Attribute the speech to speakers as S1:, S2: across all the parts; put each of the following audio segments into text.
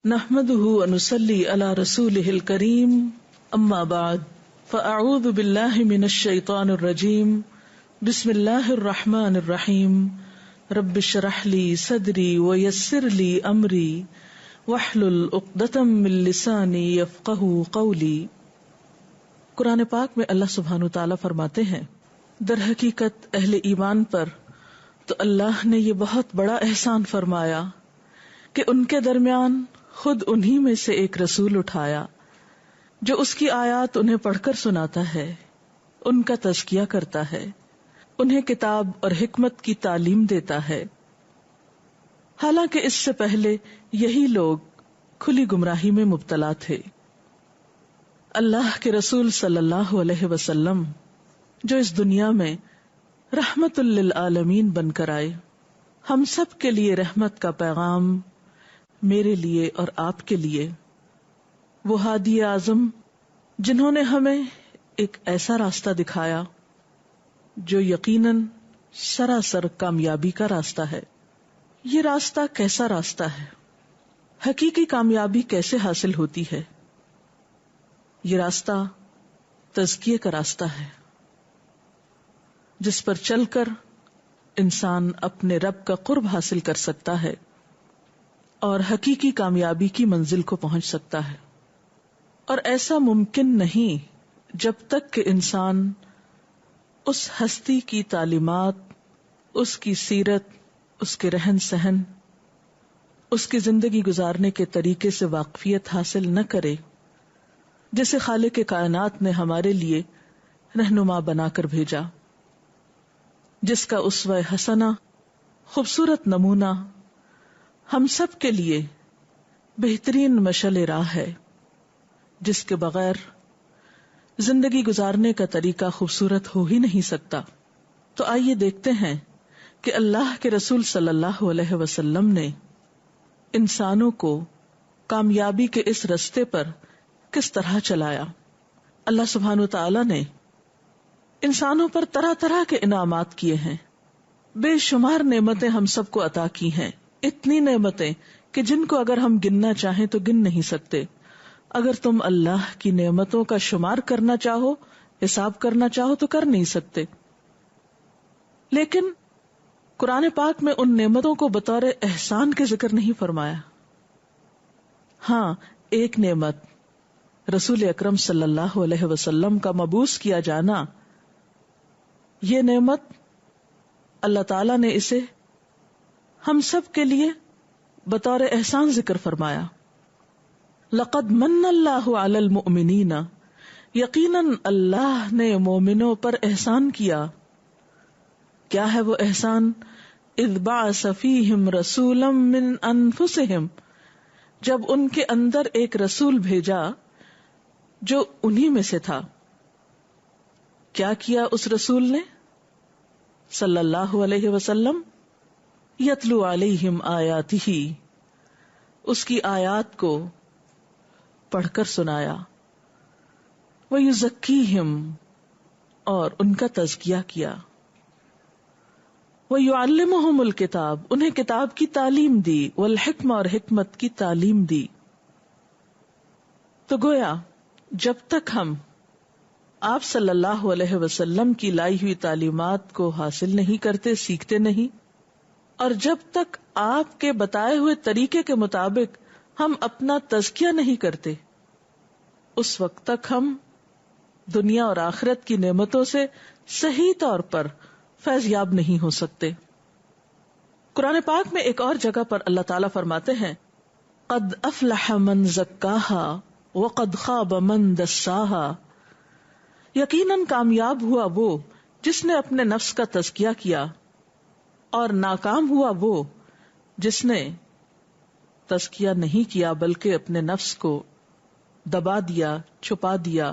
S1: نحمده ونصلي على رسوله الكريم اما بعد فاعوذ بالله من الشيطان الرجيم بسم الله الرحمن الرحيم رب اشرح لي صدري ويسر لي امري واحلل عقدة من لساني يفقهوا قولي۔ قرآن پاک میں اللہ سبحانہ تعالیٰ فرماتے ہیں، در حقیقت اہل ایمان پر تو اللہ نے یہ بہت بڑا احسان فرمایا کہ ان کے درمیان خود انہی میں سے ایک رسول اٹھایا جو اس کی آیات انہیں پڑھ کر سناتا ہے، ان کا تزکیہ کرتا ہے، انہیں کتاب اور حکمت کی تعلیم دیتا ہے۔ حالانکہ اس سے پہلے یہی لوگ کھلی گمراہی میں مبتلا تھے۔ اللہ کے رسول صلی اللہ علیہ وسلم جو اس دنیا میں رحمت للعالمین بن کر آئے، ہم سب کے لیے رحمت کا پیغام، میرے لیے اور آپ کے لیے، وہ ہادی اعظم جنہوں نے ہمیں ایک ایسا راستہ دکھایا جو یقیناً سراسر کامیابی کا راستہ ہے۔ یہ راستہ کیسا راستہ ہے؟ حقیقی کامیابی کیسے حاصل ہوتی ہے؟ یہ راستہ تزکیے کا راستہ ہے، جس پر چل کر انسان اپنے رب کا قرب حاصل کر سکتا ہے اور حقیقی کامیابی کی منزل کو پہنچ سکتا ہے۔ اور ایسا ممکن نہیں جب تک کہ انسان اس ہستی کی تعلیمات، اس کی سیرت، اس کے رہن سہن، اس کی زندگی گزارنے کے طریقے سے واقفیت حاصل نہ کرے جسے خالق کائنات نے ہمارے لیے رہنما بنا کر بھیجا، جس کا اسوہ حسنہ، خوبصورت نمونہ ہم سب کے لیے بہترین مشعل راہ ہے، جس کے بغیر زندگی گزارنے کا طریقہ خوبصورت ہو ہی نہیں سکتا۔ تو آئیے دیکھتے ہیں کہ اللہ کے رسول صلی اللہ علیہ وسلم نے انسانوں کو کامیابی کے اس رستے پر کس طرح چلایا۔ اللہ سبحانہ تعالیٰ نے انسانوں پر طرح طرح کے انعامات کیے ہیں، بے شمار نعمتیں ہم سب کو عطا کی ہیں، اتنی نعمتیں کہ جن کو اگر ہم گننا چاہیں تو گن نہیں سکتے۔ اگر تم اللہ کی نعمتوں کا شمار کرنا چاہو، حساب کرنا چاہو تو کر نہیں سکتے۔ لیکن قرآن پاک میں ان نعمتوں کو بطور احسان کے ذکر نہیں فرمایا۔ ہاں، ایک نعمت رسول اکرم صلی اللہ علیہ وسلم کا مبعوث کیا جانا، یہ نعمت اللہ تعالیٰ نے اسے ہم سب کے لیے بطور احسان ذکر فرمایا۔ لقد من اللہ علی المؤمنین، یقیناً اللہ نے مومنوں پر احسان کیا۔ کیا ہے وہ احسان؟ اذ بعث فیہم رسولا من انفسہم، جب ان کے اندر ایک رسول بھیجا جو انہی میں سے تھا۔ کیا کیا اس رسول نے صلی اللہ علیہ وسلم؟ یتلو علیہم آیاتہ، اس کی آیات کو پڑھ کر سنایا، ویزکیہم، اور ان کا تزکیہ کیا، ویعلمہم الکتاب، انہیں کتاب کی تعلیم دی، والحکمہ، اور حکمت کی تعلیم دی۔ تو گویا جب تک ہم آپ صلی اللہ علیہ وسلم کی لائی ہوئی تعلیمات کو حاصل نہیں کرتے، سیکھتے نہیں، اور جب تک آپ کے بتائے ہوئے طریقے کے مطابق ہم اپنا تزکیہ نہیں کرتے، اس وقت تک ہم دنیا اور آخرت کی نعمتوں سے صحیح طور پر فیض یاب نہیں ہو سکتے۔ قرآن پاک میں ایک اور جگہ پر اللہ تعالیٰ فرماتے ہیں، قد افلح من زکاہا وقد خاب من دساہا، یقیناً کامیاب ہوا وہ جس نے اپنے نفس کا تزکیہ کیا، اور ناکام ہوا وہ جس نے تزکیہ نہیں کیا بلکہ اپنے نفس کو دبا دیا، چھپا دیا،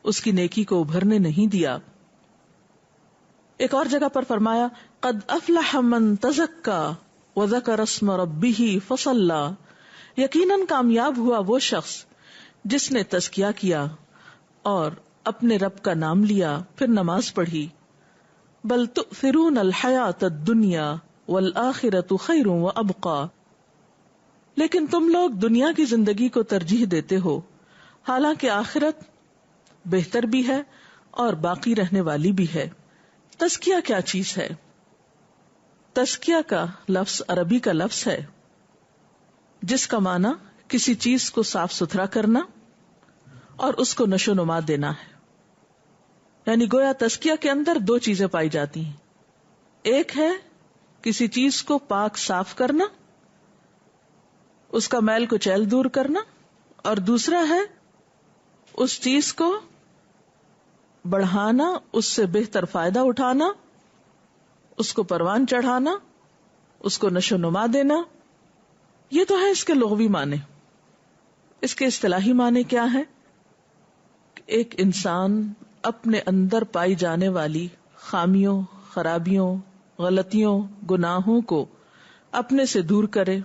S1: اس کی نیکی کو ابھرنے نہیں دیا۔ ایک اور جگہ پر فرمایا، قد افلح من تزکا وذکر اسم ربہ فصلی، یقیناً کامیاب ہوا وہ شخص جس نے تزکیہ کیا اور اپنے رب کا نام لیا، پھر نماز پڑھی۔ بل تؤثرون الحیات الدنیا والآخرۃ خیر وابقی، لیکن تم لوگ دنیا کی زندگی کو ترجیح دیتے ہو، حالانکہ آخرت بہتر بھی ہے اور باقی رہنے والی بھی ہے۔ تزکیہ کیا چیز ہے؟ تزکیہ کا لفظ عربی کا لفظ ہے جس کا معنی کسی چیز کو صاف ستھرا کرنا اور اس کو نشو نما دینا ہے۔ یعنی گویا تزکیہ کے اندر دو چیزیں پائی جاتی ہیں، ایک ہے کسی چیز کو پاک صاف کرنا، اس کا میل کچیل دور کرنا، اور دوسرا ہے اس چیز کو بڑھانا، اس سے بہتر فائدہ اٹھانا، اس کو پروان چڑھانا، اس کو نشو نما دینا۔ یہ تو ہے اس کے لغوی معنی۔ اس کے اصطلاحی معنی کیا ہے؟ ایک انسان اپنے اندر پائی جانے والی خامیوں، خرابیوں، غلطیوں، گناہوں کو اپنے سے دور کرے،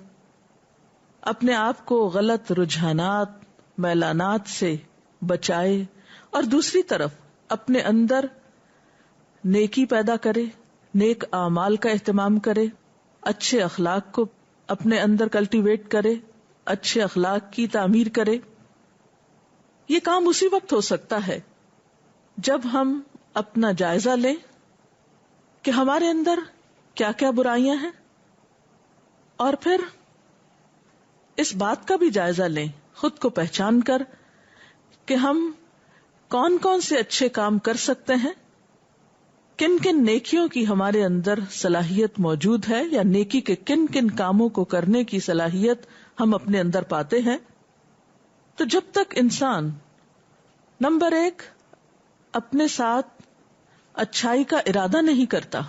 S1: اپنے آپ کو غلط رجحانات، میلانات سے بچائے، اور دوسری طرف اپنے اندر نیکی پیدا کرے، نیک اعمال کا اہتمام کرے، اچھے اخلاق کو اپنے اندر کلٹیویٹ کرے، اچھے اخلاق کی تعمیر کرے۔ یہ کام اسی وقت ہو سکتا ہے جب ہم اپنا جائزہ لیں کہ ہمارے اندر کیا کیا برائیاں ہیں، اور پھر اس بات کا بھی جائزہ لیں خود کو پہچان کر کہ ہم کون کون سے اچھے کام کر سکتے ہیں، کن کن نیکیوں کی ہمارے اندر صلاحیت موجود ہے، یا نیکی کے کن کن کاموں کو کرنے کی صلاحیت ہم اپنے اندر پاتے ہیں۔ تو جب تک انسان نمبر 1 اپنے ساتھ اچھائی کا ارادہ نہیں کرتا،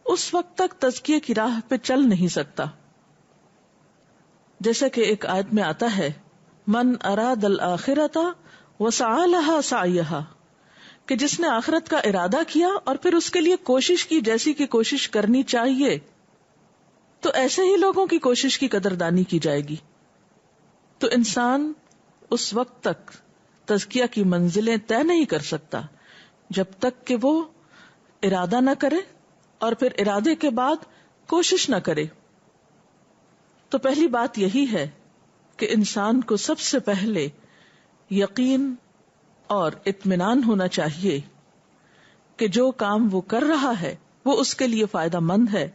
S1: اس وقت تک تزکیے کی راہ پہ چل نہیں سکتا۔ جیسا کہ ایک آیت میں آتا ہے، من اراد الآخرۃ وسعی لہا سعیہا، کہ جس نے آخرت کا ارادہ کیا اور پھر اس کے لیے کوشش کی جیسی کہ کوشش کرنی چاہیے، تو ایسے ہی لوگوں کی کوشش کی قدردانی کی جائے گی۔ تو انسان اس وقت تک تزکیہ کی منزلیں طے نہیں کر سکتا جب تک کہ وہ ارادہ نہ کرے اور پھر ارادے کے بعد کوشش نہ کرے۔ تو پہلی بات یہی ہے کہ انسان کو سب سے پہلے یقین اور اطمینان ہونا چاہیے کہ جو کام وہ کر رہا ہے وہ اس کے لیے فائدہ مند ہے،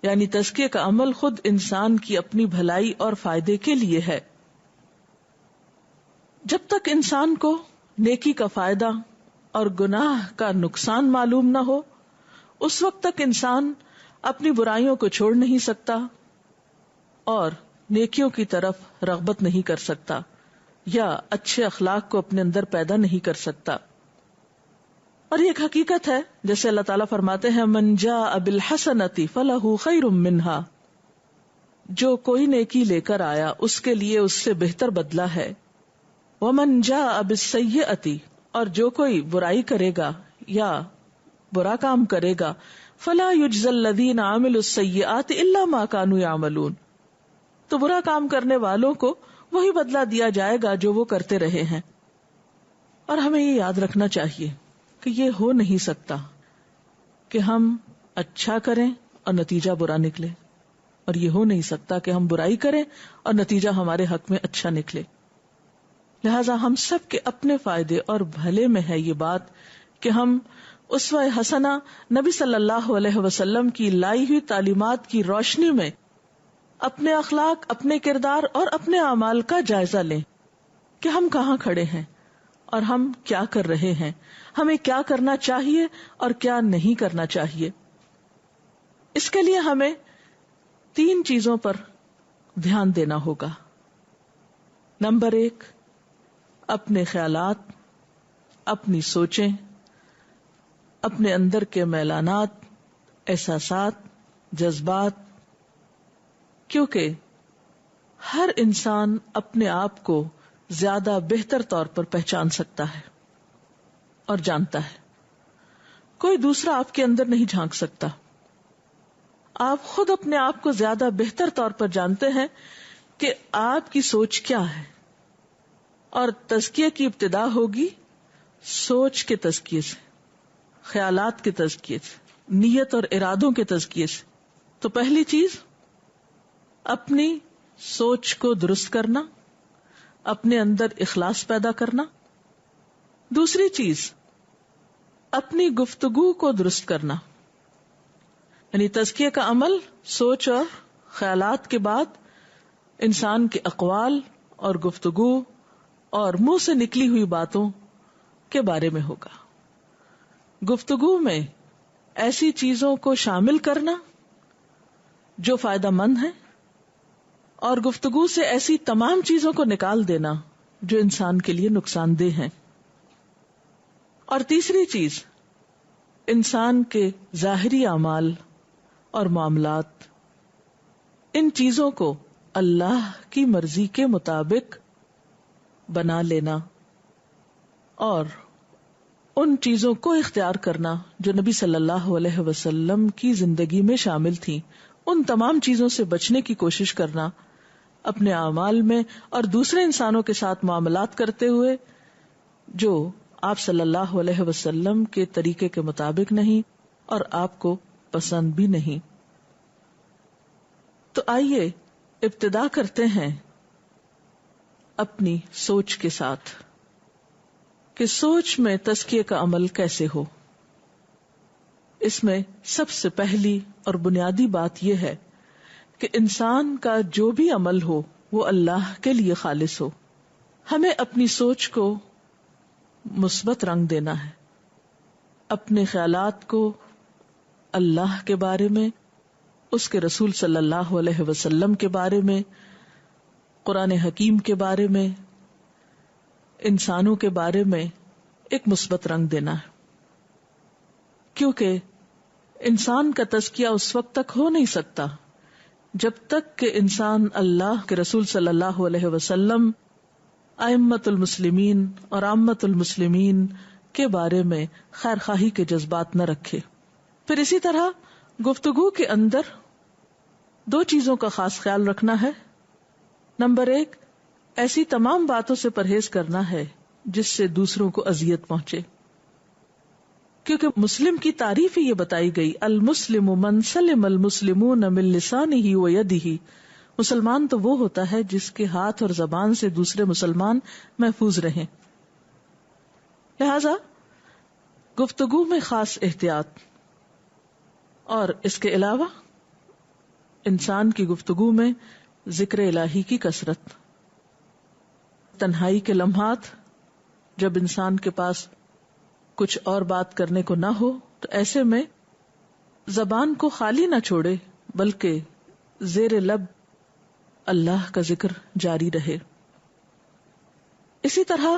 S1: یعنی تزکیے کا عمل خود انسان کی اپنی بھلائی اور فائدے کے لیے ہے۔ جب تک انسان کو نیکی کا فائدہ اور گناہ کا نقصان معلوم نہ ہو، اس وقت تک انسان اپنی برائیوں کو چھوڑ نہیں سکتا اور نیکیوں کی طرف رغبت نہیں کر سکتا، یا اچھے اخلاق کو اپنے اندر پیدا نہیں کر سکتا۔ اور یہ ایک حقیقت ہے، جیسے اللہ تعالیٰ فرماتے ہیں، من جاء بالحسنۃ فلہ خیر منہا، جو کوئی نیکی لے کر آیا اس کے لیے اس سے بہتر بدلہ ہے۔ ومن جاء بالسیئۃ، اور جو کوئی برائی کرے گا یا برا کام کرے گا، فلا یجزی الذین عملوا السیئات الا ما کانوا یعملون، تو برا کام کرنے والوں کو وہی بدلہ دیا جائے گا جو وہ کرتے رہے ہیں۔ اور ہمیں یہ یاد رکھنا چاہیے کہ یہ ہو نہیں سکتا کہ ہم اچھا کریں اور نتیجہ برا نکلے، اور یہ ہو نہیں سکتا کہ ہم برائی کریں اور نتیجہ ہمارے حق میں اچھا نکلے۔ لہذا ہم سب کے اپنے فائدے اور بھلے میں ہے یہ بات کہ ہم اسوہ حسنہ نبی صلی اللہ علیہ وسلم کی لائی ہوئی تعلیمات کی روشنی میں اپنے اخلاق، اپنے کردار اور اپنے اعمال کا جائزہ لیں کہ ہم کہاں کھڑے ہیں اور ہم کیا کر رہے ہیں، ہمیں کیا کرنا چاہیے اور کیا نہیں کرنا چاہیے۔ اس کے لیے ہمیں 3 چیزوں پر دھیان دینا ہوگا۔ نمبر 1، اپنے خیالات، اپنی سوچیں، اپنے اندر کے میلانات، احساسات، جذبات، کیونکہ ہر انسان اپنے آپ کو زیادہ بہتر طور پر پہچان سکتا ہے اور جانتا ہے، کوئی دوسرا آپ کے اندر نہیں جھانک سکتا۔ آپ خود اپنے آپ کو زیادہ بہتر طور پر جانتے ہیں کہ آپ کی سوچ کیا ہے، اور تزکیے کی ابتدا ہوگی سوچ کے تزکیے سے، خیالات کے تزکیے سے، نیت اور ارادوں کے تزکیے سے۔ تو پہلی چیز اپنی سوچ کو درست کرنا، اپنے اندر اخلاص پیدا کرنا. دوسری چیز اپنی گفتگو کو درست کرنا، یعنی تزکیہ کا عمل سوچ اور خیالات کے بعد انسان کے اقوال اور گفتگو اور منہ سے نکلی ہوئی باتوں کے بارے میں ہوگا. گفتگو میں ایسی چیزوں کو شامل کرنا جو فائدہ مند ہیں، اور گفتگو سے ایسی تمام چیزوں کو نکال دینا جو انسان کے لیے نقصان دہ ہیں. اور تیسری چیز انسان کے ظاہری اعمال اور معاملات، ان چیزوں کو اللہ کی مرضی کے مطابق بنا لینا اور ان چیزوں کو اختیار کرنا جو نبی صلی اللہ علیہ وسلم کی زندگی میں شامل تھیں. ان تمام چیزوں سے بچنے کی کوشش کرنا اپنے اعمال میں اور دوسرے انسانوں کے ساتھ معاملات کرتے ہوئے جو آپ صلی اللہ علیہ وسلم کے طریقے کے مطابق نہیں اور آپ کو پسند بھی نہیں. تو آئیے ابتدا کرتے ہیں اپنی سوچ کے ساتھ کہ سوچ میں تزکیے کا عمل کیسے ہو. اس میں سب سے پہلی اور بنیادی بات یہ ہے کہ انسان کا جو بھی عمل ہو وہ اللہ کے لیے خالص ہو. ہمیں اپنی سوچ کو مثبت رنگ دینا ہے، اپنے خیالات کو اللہ کے بارے میں، اس کے رسول صلی اللہ علیہ وسلم کے بارے میں، قرآن حکیم کے بارے میں، انسانوں کے بارے میں ایک مثبت رنگ دینا ہے. کیونکہ انسان کا تزکیہ اس وقت تک ہو نہیں سکتا جب تک کہ انسان اللہ کے رسول صلی اللہ علیہ وسلم، ائمۃ المسلمین اور عامۃ المسلمین کے بارے میں خیر خواہی کے جذبات نہ رکھے. پھر اسی طرح گفتگو کے اندر دو چیزوں کا خاص خیال رکھنا ہے. نمبر 1، ایسی تمام باتوں سے پرہیز کرنا ہے جس سے دوسروں کو اذیت پہنچے، کیونکہ مسلم کی تعریف ہی یہ بتائی گئی، المسلم من سلم المسلمون من لسانہ و یدہ. مسلمان تو وہ ہوتا ہے جس کے ہاتھ اور زبان سے دوسرے مسلمان محفوظ رہیں. لہذا گفتگو میں خاص احتیاط، اور اس کے علاوہ انسان کی گفتگو میں ذکر الہی کی کثرت. تنہائی کے لمحات جب انسان کے پاس کچھ اور بات کرنے کو نہ ہو تو ایسے میں زبان کو خالی نہ چھوڑے بلکہ زیر لب اللہ کا ذکر جاری رہے. اسی طرح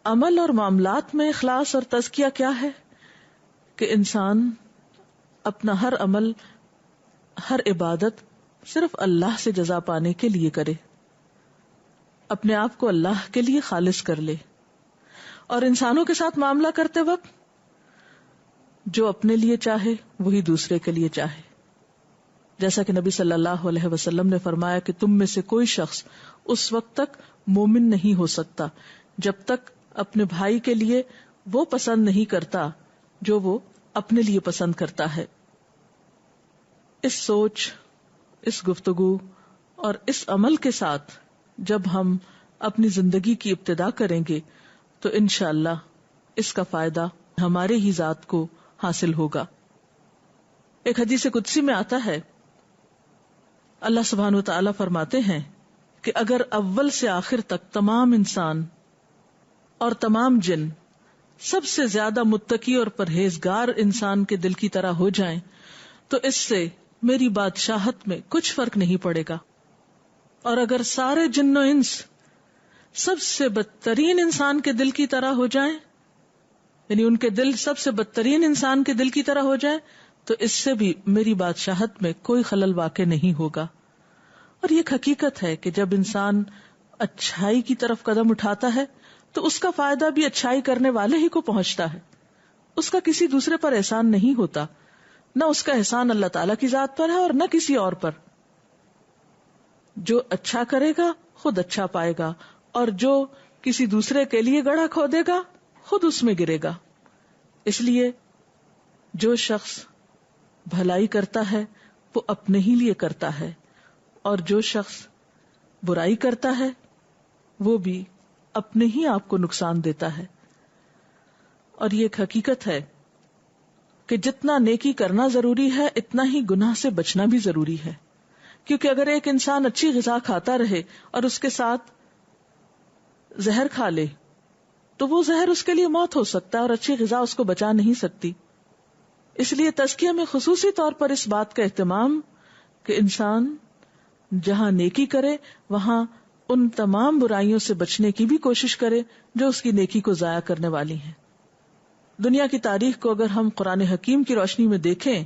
S1: عمل اور معاملات میں اخلاص اور تزکیہ کیا ہے کہ انسان اپنا ہر عمل، ہر عبادت صرف اللہ سے جزا پانے کے لیے کرے، اپنے آپ کو اللہ کے لیے خالص کر لے. اور انسانوں کے ساتھ معاملہ کرتے وقت جو اپنے لیے چاہے وہی دوسرے کے لیے چاہے. جیسا کہ نبی صلی اللہ علیہ وسلم نے فرمایا کہ تم میں سے کوئی شخص اس وقت تک مومن نہیں ہو سکتا جب تک اپنے بھائی کے لیے وہ پسند نہیں کرتا جو وہ اپنے لیے پسند کرتا ہے. اس سوچ، اس گفتگو اور اس عمل کے ساتھ جب ہم اپنی زندگی کی ابتدا کریں گے تو انشاءاللہ اس کا فائدہ ہمارے ہی ذات کو حاصل ہوگا. ایک حدیث قدسی میں آتا ہے، اللہ سبحانہ وتعالی فرماتے ہیں کہ اگر اول سے آخر تک تمام انسان اور تمام جن سب سے زیادہ متقی اور پرہیزگار انسان کے دل کی طرح ہو جائیں تو اس سے میری بادشاہت میں کچھ فرق نہیں پڑے گا. اور اگر سارے جن و انس سب سے بدترین انسان کے دل کی طرح ہو جائیں، یعنی ان کے دل سب سے بدترین انسان کے دل کی طرح ہو جائے، تو اس سے بھی میری بادشاہت میں کوئی خلل واقع نہیں ہوگا. اور یہ ایک حقیقت ہے کہ جب انسان اچھائی کی طرف قدم اٹھاتا ہے تو اس کا فائدہ بھی اچھائی کرنے والے ہی کو پہنچتا ہے، اس کا کسی دوسرے پر احسان نہیں ہوتا. نہ اس کا احسان اللہ تعالیٰ کی ذات پر ہے اور نہ کسی اور پر. جو اچھا کرے گا خود اچھا پائے گا، اور جو کسی دوسرے کے لیے گڑھا کھودے گا خود اس میں گرے گا. اس لیے جو شخص بھلائی کرتا ہے وہ اپنے ہی لیے کرتا ہے، اور جو شخص برائی کرتا ہے وہ بھی اپنے ہی آپ کو نقصان دیتا ہے. اور یہ ایک حقیقت ہے کہ جتنا نیکی کرنا ضروری ہے اتنا ہی گناہ سے بچنا بھی ضروری ہے. کیونکہ اگر ایک انسان اچھی غذا کھاتا رہے اور اس کے ساتھ زہر کھا لے تو وہ زہر اس کے لیے موت ہو سکتا ہے اور اچھی غذا اس کو بچا نہیں سکتی. اس لیے تزکیہ میں خصوصی طور پر اس بات کا اہتمام کہ انسان جہاں نیکی کرے وہاں ان تمام برائیوں سے بچنے کی بھی کوشش کرے جو اس کی نیکی کو ضائع کرنے والی ہیں. دنیا کی تاریخ کو اگر ہم قرآن حکیم کی روشنی میں دیکھیں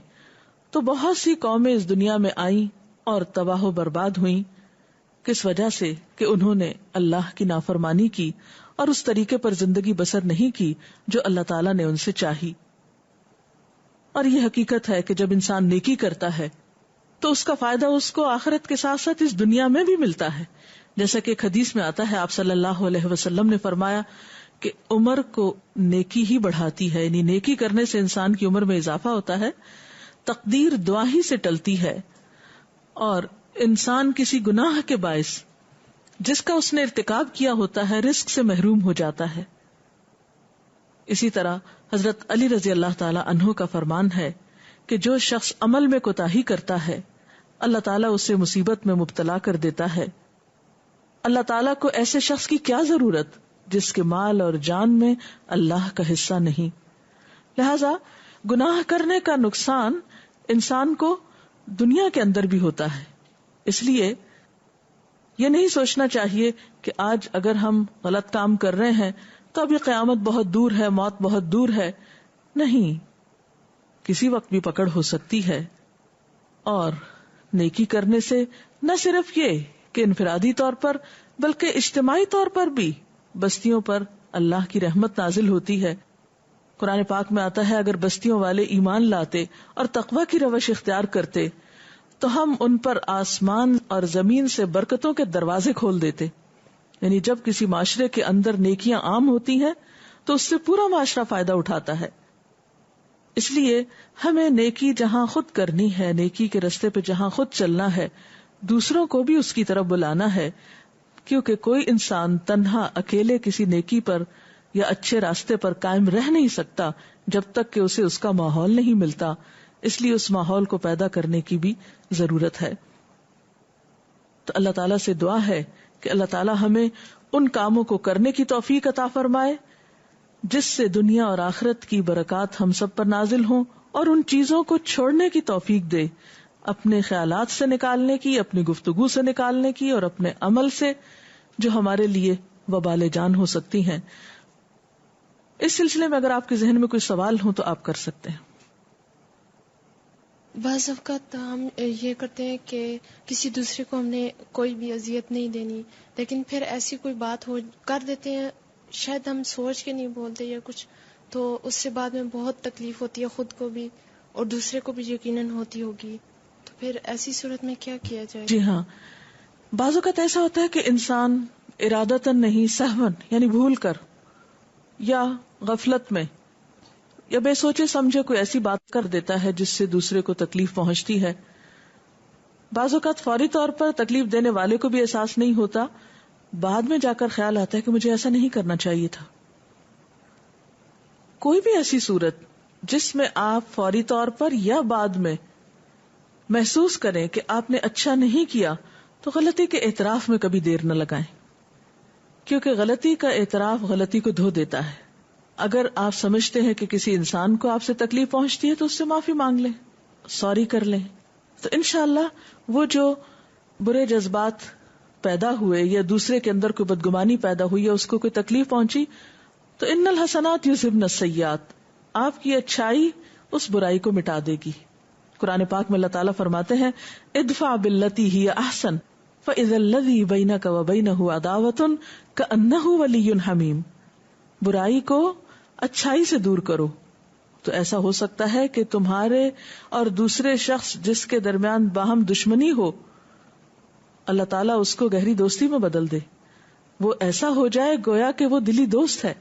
S1: تو بہت سی قومیں اس دنیا میں آئیں اور تباہ و برباد ہوئیں. کس وجہ سے؟ کہ انہوں نے اللہ کی نافرمانی کی اور اس طریقے پر زندگی بسر نہیں کی جو اللہ تعالیٰ نے ان سے چاہی. اور یہ حقیقت ہے کہ جب انسان نیکی کرتا ہے تو اس کا فائدہ اس کو آخرت کے ساتھ ساتھ اس دنیا میں بھی ملتا ہے. جیسا کہ ایک حدیث میں آتا ہے، آپ صلی اللہ علیہ وسلم نے فرمایا کہ عمر کو نیکی ہی بڑھاتی ہے، یعنی نیکی کرنے سے انسان کی عمر میں اضافہ ہوتا ہے، تقدیر دعا ہی سے ٹلتی ہے، اور انسان کسی گناہ کے باعث جس کا اس نے ارتکاب کیا ہوتا ہے رزق سے محروم ہو جاتا ہے. اسی طرح حضرت علی رضی اللہ تعالی عنہ کا فرمان ہے کہ جو شخص عمل میں کوتاہی کرتا ہے اللہ تعالیٰ اسے مصیبت میں مبتلا کر دیتا ہے. اللہ تعالیٰ کو ایسے شخص کی کیا ضرورت جس کے مال اور جان میں اللہ کا حصہ نہیں. لہذا گناہ کرنے کا نقصان انسان کو دنیا کے اندر بھی ہوتا ہے. اس لیے یہ نہیں سوچنا چاہیے کہ آج اگر ہم غلط کام کر رہے ہیں تو اب یہ قیامت بہت دور ہے، موت بہت دور ہے. نہیں، کسی وقت بھی پکڑ ہو سکتی ہے. اور نیکی کرنے سے نہ صرف یہ کہ انفرادی طور پر بلکہ اجتماعی طور پر بھی بستیوں پر اللہ کی رحمت نازل ہوتی ہے. قرآن پاک میں آتا ہے اگر بستیوں والے ایمان لاتے اور تقوی کی روش اختیار کرتے تو ہم ان پر آسمان اور زمین سے برکتوں کے دروازے کھول دیتے. یعنی جب کسی معاشرے کے اندر نیکیاں عام ہوتی ہیں تو اس سے پورا معاشرہ فائدہ اٹھاتا ہے. اس لیے ہمیں نیکی جہاں خود کرنی ہے، نیکی کے رستے پہ جہاں خود چلنا ہے، دوسروں کو بھی اس کی طرف بلانا ہے. کیونکہ کوئی انسان تنہا اکیلے کسی نیکی پر یا اچھے راستے پر قائم رہ نہیں سکتا جب تک کہ اسے اس کا ماحول نہیں ملتا. اس لیے اس ماحول کو پیدا کرنے کی بھی ضرورت ہے. تو اللہ تعالیٰ سے دعا ہے کہ اللہ تعالیٰ ہمیں ان کاموں کو کرنے کی توفیق عطا فرمائے جس سے دنیا اور آخرت کی برکات ہم سب پر نازل ہوں، اور ان چیزوں کو چھوڑنے کی توفیق دے، اپنے خیالات سے نکالنے کی، اپنی گفتگو سے نکالنے کی، اور اپنے عمل سے جو ہمارے لیے وبال جان ہو سکتی ہیں. اس سلسلے میں اگر آپ کے ذہن میں کوئی سوال ہو تو آپ کر سکتے ہیں.
S2: بعض اوقات ہم یہ کرتے ہیں کہ کسی دوسرے کو ہم نے کوئی بھی اذیت نہیں دینی، لیکن پھر ایسی کوئی بات ہو کر دیتے ہیں، شاید ہم سوچ کے نہیں بولتے یا کچھ، تو اس سے بعد میں بہت تکلیف ہوتی ہے خود کو بھی اور دوسرے کو بھی یقیناً ہوتی ہوگی. تو پھر ایسی صورت میں کیا کیا جائے؟
S1: جی ہاں، بعض اوقات ایسا ہوتا ہے کہ انسان ارادتاً نہیں، سہون یعنی بھول کر یا غفلت میں یا بے سوچے سمجھے کوئی ایسی بات کر دیتا ہے جس سے دوسرے کو تکلیف پہنچتی ہے. بعض اوقات فوری طور پر تکلیف دینے والے کو بھی احساس نہیں ہوتا، بعد میں جا کر خیال آتا ہے کہ مجھے ایسا نہیں کرنا چاہیے تھا. کوئی بھی ایسی صورت جس میں آپ فوری طور پر یا بعد میں محسوس کریں کہ آپ نے اچھا نہیں کیا تو غلطی کے اعتراف میں کبھی دیر نہ لگائیں، کیونکہ غلطی کا اعتراف غلطی کو دھو دیتا ہے. اگر آپ سمجھتے ہیں کہ کسی انسان کو آپ سے تکلیف پہنچتی ہے تو اس سے معافی مانگ لیں، سوری کر لیں، تو انشاءاللہ وہ جو برے جذبات پیدا ہوئے یا دوسرے کے اندر کوئی بدگمانی پیدا ہوئی یا اس کو کوئی تکلیف پہنچی تو ان الحسنات یذہبن السیئات، آپ کی اچھائی اس برائی کو مٹا دے گی. قرآن پاک میں اللہ تعالیٰ فرماتے ہیں ادفع باللتی ہی احسن فاذا الذی بینک وبینہ عداوۃ کأنہ ولی حمیم. برائی کو اچھائی سے دور کرو تو ایسا ہو سکتا ہے کہ تمہارے اور دوسرے شخص جس کے درمیان باہم دشمنی ہو اللہ تعالیٰ اس کو گہری دوستی میں بدل دے، وہ ایسا ہو جائے گویا کہ وہ دلی دوست ہے.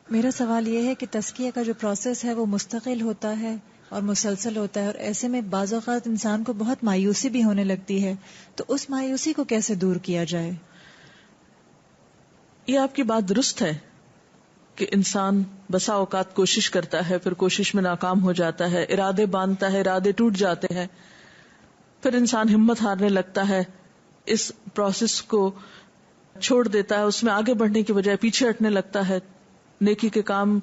S3: میرا سوال یہ ہے کہ تزکیہ کا جو پروسیس ہے وہ مستقل ہوتا ہے اور مسلسل ہوتا ہے، اور ایسے میں بعض اوقات انسان کو بہت مایوسی بھی ہونے لگتی ہے، تو اس مایوسی کو کیسے دور کیا جائے؟
S1: یہ آپ کی بات درست ہے کہ انسان بسا اوقات کوشش کرتا ہے، پھر کوشش میں ناکام ہو جاتا ہے، ارادے باندھتا ہے، ارادے ٹوٹ جاتے ہیں، پھر انسان ہمت ہارنے لگتا ہے، اس پروسیس کو چھوڑ دیتا ہے، اس میں آگے بڑھنے کی بجائے پیچھے ہٹنے لگتا ہے، نیکی کے کام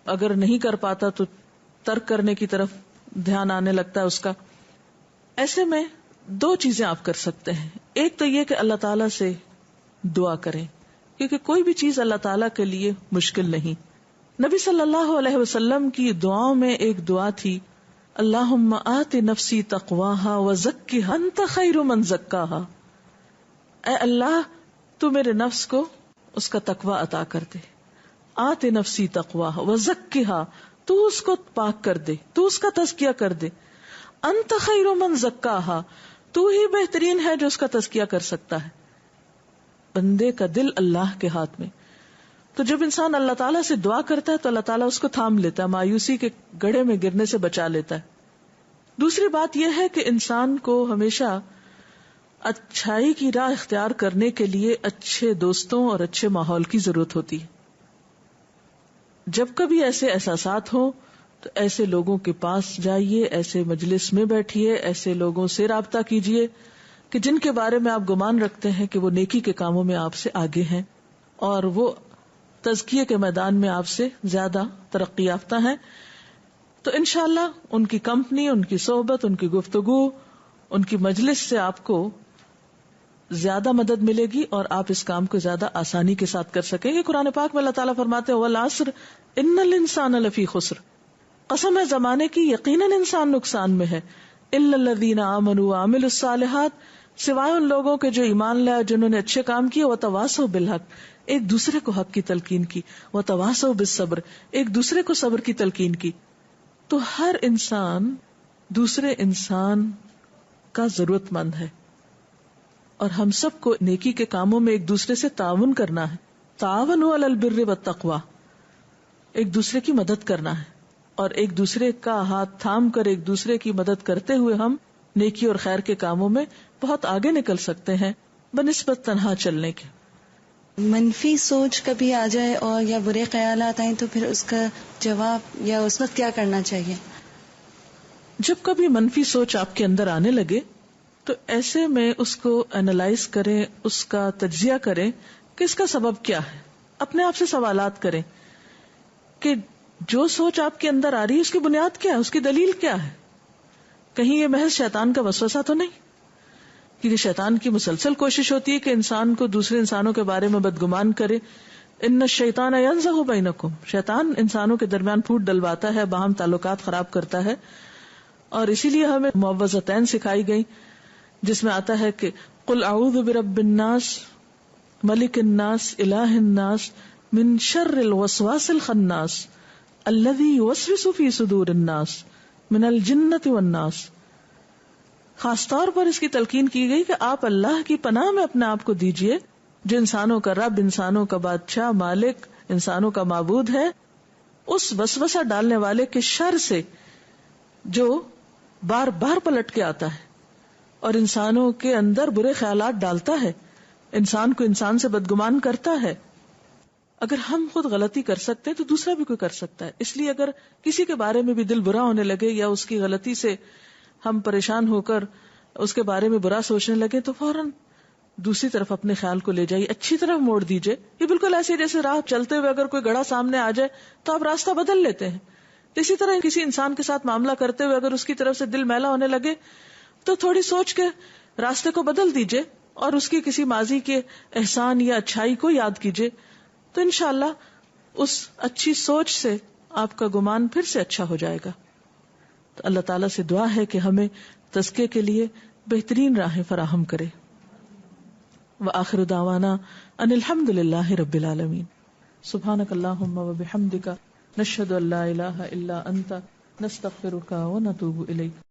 S1: اگر نہیں کر پاتا تو ترک کرنے کی طرف دھیان آنے لگتا ہے اس کا. ایسے میں دو چیزیں آپ کر سکتے ہیں. ایک تو یہ کہ اللہ تعالیٰ سے دعا کریں، کیونکہ کوئی بھی چیز اللہ تعالیٰ کے لیے مشکل نہیں. نبی صلی اللہ علیہ وسلم کی دعاؤں میں ایک دعا تھی، اللہم آت نفسی تقواہا وزکھا انت خیر من زکاہا. اے اللہ تو میرے نفس کو اس کا تقوی عطا کر دے. آت نفسی تقواہا وزکھا، تو اس کو پاک کر دے، تو اس کا تزکیہ کر دے. انت خیر من زکاہا، تو ہی بہترین ہے جو اس کا تزکیہ کر سکتا ہے. بندے کا دل اللہ کے ہاتھ میں. تو جب انسان اللہ تعالیٰ سے دعا کرتا ہے تو اللہ تعالیٰ اس کو تھام لیتا ہے، مایوسی کے گڑھے میں گرنے سے بچا لیتا ہے. دوسری بات یہ ہے کہ انسان کو ہمیشہ اچھائی کی راہ اختیار کرنے کے لیے اچھے دوستوں اور اچھے ماحول کی ضرورت ہوتی ہے. جب کبھی ایسے احساسات ہوں تو ایسے لوگوں کے پاس جائیے، ایسے مجلس میں بیٹھیے، ایسے لوگوں سے رابطہ کیجیے کہ جن کے بارے میں آپ گمان رکھتے ہیں کہ وہ نیکی کے کاموں میں آپ سے آگے ہیں اور وہ تزکیے کے میدان میں آپ سے زیادہ ترقی یافتہ ہیں. تو انشاءاللہ ان کی کمپنی، ان کی صحبت، ان کی گفتگو، ان کی مجلس سے آپ کو زیادہ مدد ملے گی اور آپ اس کام کو زیادہ آسانی کے ساتھ کر سکیں گے. قرآن پاک میں اللہ تعالیٰ فرماتے ہیں والعصر ان الانسان لفی خسر، قسم ہے زمانے کی، یقیناً انسان نقصان میں ہے. الا الذین آمنوا وعملوا الصالحات، سوائے ان لوگوں کے جو ایمان لائے، جنہوں نے اچھے کام کیے، وتواصوا بالحق، ایک دوسرے کو حق کی تلقین کی، وتواصوا بالصبر، ایک دوسرے کو صبر کی تلقین کی. تو ہر انسان دوسرے انسان کا ضرورت مند ہے اور ہم سب کو نیکی کے کاموں میں ایک دوسرے سے تعاون کرنا ہے. تعاونوا علی البر والتقوی، ایک دوسرے کی مدد کرنا ہے اور ایک دوسرے کا ہاتھ تھام کر ایک دوسرے کی مدد کرتے ہوئے ہم نیکی اور خیر کے کاموں میں بہت آگے نکل سکتے ہیں بنسبت تنہا چلنے کے.
S4: منفی سوچ کبھی آ جائے اور یا برے خیالات آئیں تو پھر اس کا جواب یا اس وقت کیا کرنا چاہیے؟
S1: جب کبھی منفی سوچ آپ کے اندر آنے لگے تو ایسے میں اس کو اینالائز کریں، اس کا تجزیہ کریں کہ اس کا سبب کیا ہے. اپنے آپ سے سوالات کریں کہ جو سوچ آپ کے اندر آ رہی ہے اس کی بنیاد کیا ہے، اس کی دلیل کیا ہے. کہیں یہ محض شیطان کا وسوسہ تو نہیں؟ کیونکہ شیطان کی مسلسل کوشش ہوتی ہے کہ انسان کو دوسرے انسانوں کے بارے میں بدگمان کرے. ان الشیطان ینزغ بینکم، شیطان انسانوں کے درمیان پھوٹ ڈلواتا ہے، باہم تعلقات خراب کرتا ہے. اور اسی لیے ہمیں معوذتین سکھائی گئی جس میں آتا ہے کہ قل اعوذ برب الناس ملک الناس الہ الناس من شر الوسواس الخناس الذی یوسوس فی صدور الناس من الجنۃ والناس. خاص طور پر اس کی تلقین کی گئی کہ آپ اللہ کی پناہ میں اپنے آپ کو دیجئے جو انسانوں کا رب، انسانوں کا بادشاہ، مالک، انسانوں کا معبود ہے، اس وسوسہ ڈالنے والے کے شر سے جو بار بار پلٹ کے آتا ہے اور انسانوں کے اندر برے خیالات ڈالتا ہے، انسان کو انسان سے بدگمان کرتا ہے. اگر ہم خود غلطی کر سکتے ہیں تو دوسرا بھی کوئی کر سکتا ہے. اس لیے اگر کسی کے بارے میں بھی دل برا ہونے لگے یا اس کی غلطی سے ہم پریشان ہو کر اس کے بارے میں برا سوچنے لگے تو فوراً دوسری طرف اپنے خیال کو لے جائیے، اچھی طرف موڑ دیجئے. یہ بالکل ایسے جیسے راہ چلتے ہوئے اگر کوئی گڑھا سامنے آ جائے تو آپ راستہ بدل لیتے ہیں. اسی طرح کسی انسان کے ساتھ معاملہ کرتے ہوئے اگر اس کی طرف سے دل میلا ہونے لگے تو تھوڑی سوچ کے راستے کو بدل دیجئے اور اس کی کسی ماضی کے احسان یا اچھائی کو یاد کیجئے. تو انشاءاللہ اس اچھی سوچ سے آپ کا گمان پھر سے اچھا ہو جائے گا. تو اللہ تعالیٰ سے دعا ہے کہ ہمیں تزکیے کے لیے بہترین راہیں فراہم کرے. وآخر دعوانا ان الحمد للہ رب العالمین. سبحانک اللہم وبحمدک نشہد ان لا الہ الا انت نستغفرک ونتوب الیک.